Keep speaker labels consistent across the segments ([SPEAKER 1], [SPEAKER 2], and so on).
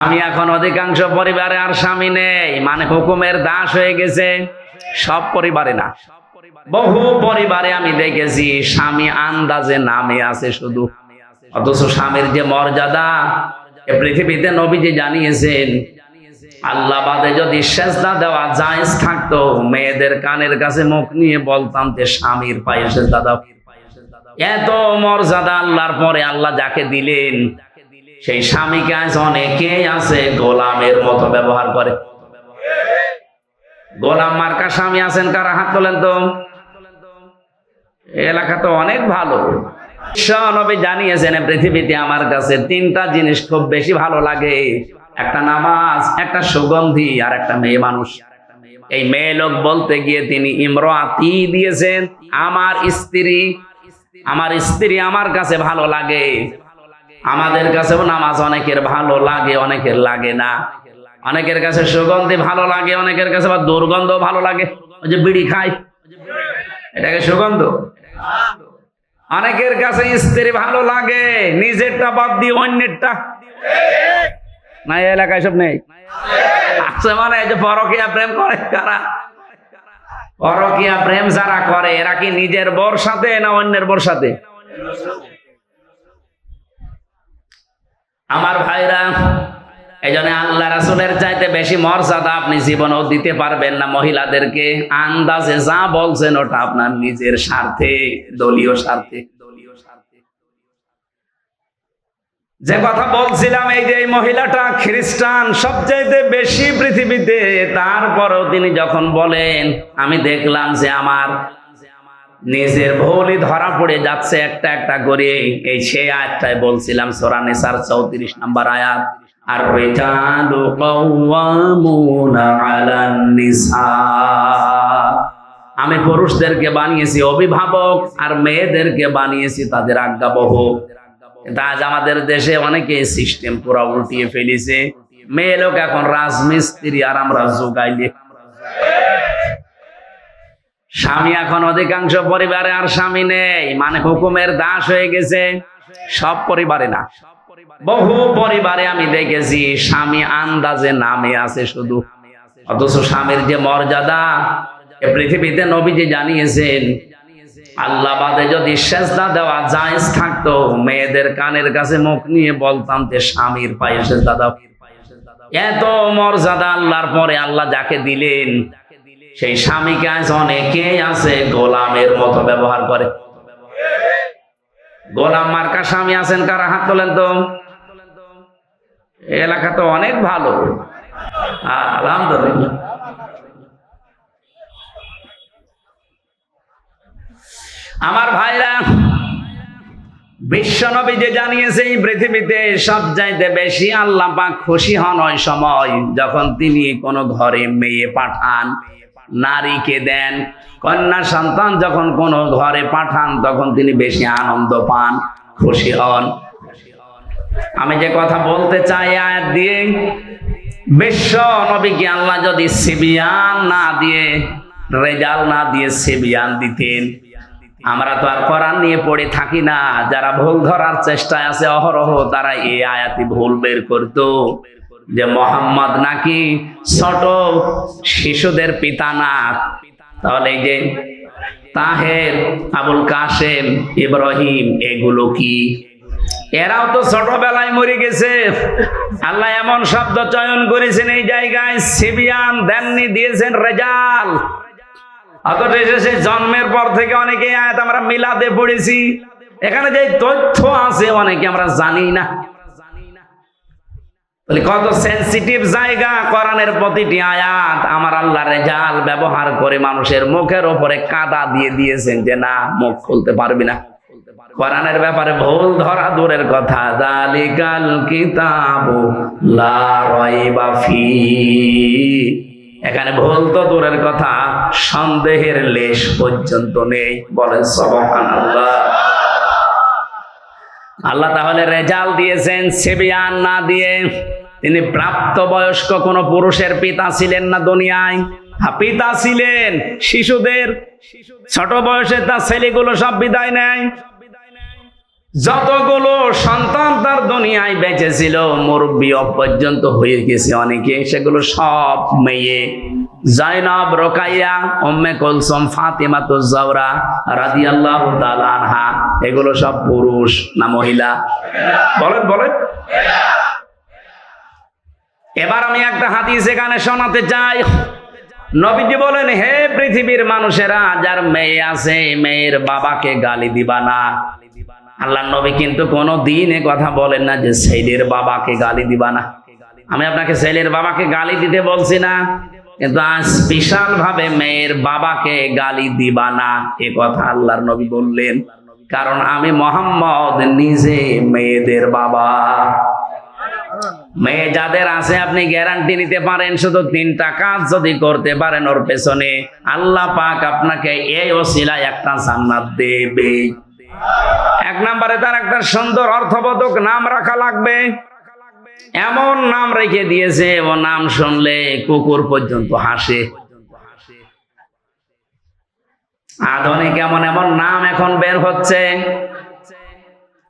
[SPEAKER 1] আমি এখন অধিকাংশ পরিবারে আর স্বামী নেই, মানে হুকুমের দাস হয়ে গেছে। সব পরিবারে না, বহু পরিবারে আমি দেখেছি স্বামী আন্দাজে নামে আছে শুধু, অথচ স্বামীর যে মর্যাদা এ পৃথিবীতে নবীজি জানিয়েছেন। আল্লাহ বাদে যদি সেজদা দেওয়া জায়েজ থাকতো, মেয়েদের কানের কাছে মুখ নিয়ে বলতাম যে স্বামীর পায়ে সেজদা দাও। এত মর্যাদা আল্লাহর পরে আল্লাহ যাকে দিলেন, সেই স্বামীকে আজ অনেকেই আছে গোলামের মতো ব্যবহার করে। গোলাম মার্কা স্বামী আছেন কারা? হাত তোলেন তো। এলাকা তো অনেক ভালো। নবী জানিয়েছেন পৃথিবীতে আমার কাছে তিনটা জিনিস খুব বেশি ভালো লাগে, একটা নামাজ, একটা সুগন্ধি, আর একটা মেয়ে মানুষ। এই মেয়ে লোক বলতে গিয়ে তিনি ইমরাতি দিয়েছেন, আমার স্ত্রী। আমার স্ত্রী আমার কাছে ভালো লাগে। আমাদের কাছেও নামাজ অনেকের ভালো লাগে, অনেকের লাগে না। অনেকের কাছে সুগন্ধি ভালো লাগে, অনেকের কাছে আবার দুর্গন্ধ ভালো লাগে। ওই যে বিড়ি খায়, এটাকে সুগন্ধ। অনেকের কাছে স্ত্রী ভালো লাগে, নিজেরটা বাদ দিয়ে অন্যেরটা। না এই এলাকায় সব নেই আছে, মানে এই যে পরকীয়া প্রেম করে কারা? পরকীয়া প্রেম যারা করে এরা কি নিজের বর সাথে না অন্যের বর সাথে? আমার ভাইরা, এই জন্য আল্লাহ রাসূলের চাইতে বেশি মর্যাদা আপনি জীবনেও দিতে পারবেন না মহিলাদেরকে। আন্দাজে যা বলছেন ওটা আপনার নিজের স্বার্থে, দলীয় স্বার্থে। যে কথা বলছিলাম, এই যে এই মহিলাটা খ্রিস্টান সবচাইতে বেশি পৃথিবীতে, তারপরেও তিনি যখন বলেন আমি দেখলাম যে আমার নিজের ভুলই ধরা পড়ে যাচ্ছে একটা একটা করে, এই সে আয়াতটাই বলছিলাম, সূরা নিসার 34 নম্বর আয়াত, আর রিজালু কাওয়ামুনা আলান নিসা। আমি পুরুষদেরকে বানিয়েছি অভিভাবক আর মেয়েদেরকে বানিয়েছি তাদের আজ্ঞাবহ। কিন্তু আজ আমাদের দেশে অনেকে সিস্টেম পুরো উল্টিয়ে ফেলেছে। মেয়ে লোক এখন রাজমিস্ত্রি আর আমরা যোগাইলে। স্বামী এখন অধিকাংশ পরিবারে আর স্বামী নেই, মানে হুকুমের দাস হয়ে গেছে। সব পরিবারে না, বহু পরিবারে আমি দেখেছি স্বামী আন্দাজে নামে আছে শুধু, অথচ স্বামীর যে মর্যাদা এ পৃথিবীতে নবীজি জানিয়েছেন। আল্লাহ বাদে যদি সেজদা দেওয়া জায়েজ থাকতো, মেয়েদের কানের কাছে মুখ নিয়ে বলতাম যে স্বামীর পায়ে সেজদা দাও। এত মর্যাদা আল্লাহর পরে আল্লাহ যাকে দিলেন, সেই স্বামীকে আজ অনেকেই আছে গোলামের মতো ব্যবহার করে। গোলাম মার্কা স্বামী আছেন কারা? হাত তোলেন তো। এলাকা তো অনেক ভালো, আলহামদুলিল্লাহ। আমার ভাইরা, বিশ্ব নবী যে জানিয়েছে এই পৃথিবীতে সবচাইতে বেশি আল্লাহ পাক খুশি হন ওই সময় যখন তিনি কোন ঘরে মেয়ে পাঠান, নারীকে দেন। কন্যা সন্তান যখন কোন ঘরে পাঠান তখন তিনি বেশি আনন্দ পান, খুশি হন। আমি যে কথা বলতে চাই আয়াত দিয়ে, বিশ্ব নবীকে আল্লাহ যদি সিবিয়ান না দিয়ে, রেজাল না দিয়ে সিবিয়ান দিতেন, আমরা তো আর কোরআন নিয়ে পড়ে থাকি না। যারা ভুল ধরার চেষ্টায় আছে অহরহ, তারা এই আয়াতি ভুল বের করতো যে মোহাম্মদ নাকি ছোট শিশুদের পিতা না। তাহলে এই যে তাহের, আবুল কাসেম, ইব্রাহিম, এগুলো কি? এরাও তো ছোটবেলায় মরে গেছে। আল্লাহ এমন শব্দ চয়ন করেছেন এই জায়গায়, সিবিয়ান দেননি, দিয়েছেন রেজাল। অথচ সেই জন্মের পর থেকে অনেকে আয়াত আমরা মিলাদে পড়েছি, এখানে যে তথ্য আছে অনেকে আমরা জানি না। কত সেনসিটিভ জায়গা কোরআনের প্রতিটি আয়াত। আমার আল্লাহ রেজাল ব্যবহার করে মানুষের মুখের উপরে কাদা দিয়ে দিয়েছেন যে না, মুখ খুলতে পারবি না। কোরআনের ব্যাপারে ভুল ধরা দূরের কথা, যালিকাল কিতাবু লা রাইবা ফীহ, এখানে ভুল তো দূরের কথা, সন্দেহের লেশ পর্যন্ত নেই। বলেন সুবহানাল্লাহ। আল্লাহ তাহলে রেজাল দিয়েছেন সিবিয়ান না দিয়ে। তিনি প্রাপ্তবয়স্ক কোন পুরুষের পিতা ছিলেন না দুনিয়ায়। পিতা ছিলেন শিশুদের। ছোট বয়সে তার ছেলেগুলো সব বিদায় নেয়। যতগুলো সন্তান তার দুনিয়ায় বেঁচে ছিল মুরব্বী পর্যন্ত হয়ে গেছে অনেকে, সেগুলো সব মেয়ে। জাইনাব, রোকাইয়া, উম্মে কুলসুম, ফাতিমাতুজ জাহরা রাদিয়াল্লাহু তাআলা আনহা, এগুলো সব পুরুষ না মহিলা? বলেন বলেন। এবার আমি একটা হাদিস এখানে শোনাতে চাই। নবীজি বলেন, হে পৃথিবীর মানুষেরা, যার মেয়ে আছে মেয়ের বাবাকে গালি দিবা না। আল্লাহ নবী কিন্তু কোনো দিন এ কথা বলেন না যে ছেলের বাবাকে গালি দিবা না। আমি আপনাকে ছেলের বাবাকে গালি দিতে বলছি না, কিন্তু আজ স্পেশাল ভাবে মেয়ের বাবাকে গালি দিবা না এ কথা আল্লাহর নবী বললেন, কারণ আমি মুহাম্মদ নিজে মেয়েদের বাবা। মেয়ে যাদের আছে আপনি গ্যারান্টি নিতে পারেন, শুধু 3টা কাজ যদি করতে পারেন ওর পেছনে আল্লাহ পাক আপনাকে এই ওসিলায় একটা জান্নাত দেবে। 1 নম্বরে তার একটা সুন্দর অর্থবোধক নাম রাখা লাগবে। এমন নাম রেখে দিয়েছে ও নাম শুনলে কুকুর পর্যন্ত হাসে। আধুনিক এমন এমন নাম এখন বের হচ্ছে।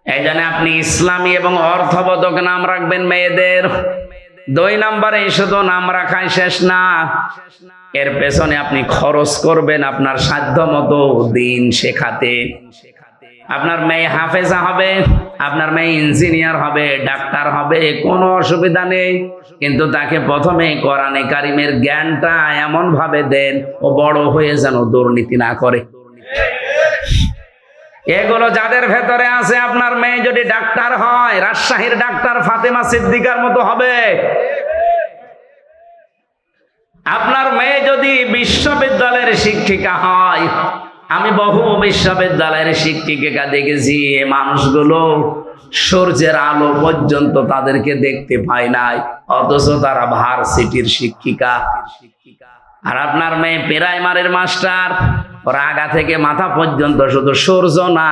[SPEAKER 1] এই জন্য আপনি ইসলামী এবং অর্থবোধক নাম রাখবেন মেয়েদের। 2 নম্বরে শুধু নাম রাখাই শেষ না, এর পেছনে আপনি খরচ করবেন আপনার সাধ্য মতো দিন শেখাতে। আপনার মেয়ে হাফেজা হবে, আপনার মেয়ে ইঞ্জিনিয়ার হবে, ডাক্তার হবে, কোনো অসুবিধা নেই, কিন্তু তাকে প্রথমে কোরআনে কারিমের জ্ঞানটা এমন ভাবে দেন ও বড় হয়ে যেন দুর্নীতি না করে। এগুলো যাদের ভেতরে আছে, আপনার মেয়ে যদি ডাক্তার হয় রাজশাহীর ডাক্তার ফাতেমা সিদ্দিকার মতো হবে। আপনার মেয়ে যদি বিশ্ববিদ্যালয়ের শিক্ষিকা হয়, আমি বহু বিশ্ববিদ্যালয়ের শিক্ষিকা দেখেছি, এই মানুষগুলো সূর্যের আলো পর্যন্ত তাদেরকে দেখতে পায় নাই, অথচ তারা ভার্সিটির শিক্ষিকা। আর আপনার মেয়ে প্রাইমারির মাস্টার, ওর আগা থেকে মাথা পর্যন্ত শুধু সূর্য না,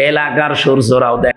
[SPEAKER 1] এলাকার সূর্যরাও দেখে।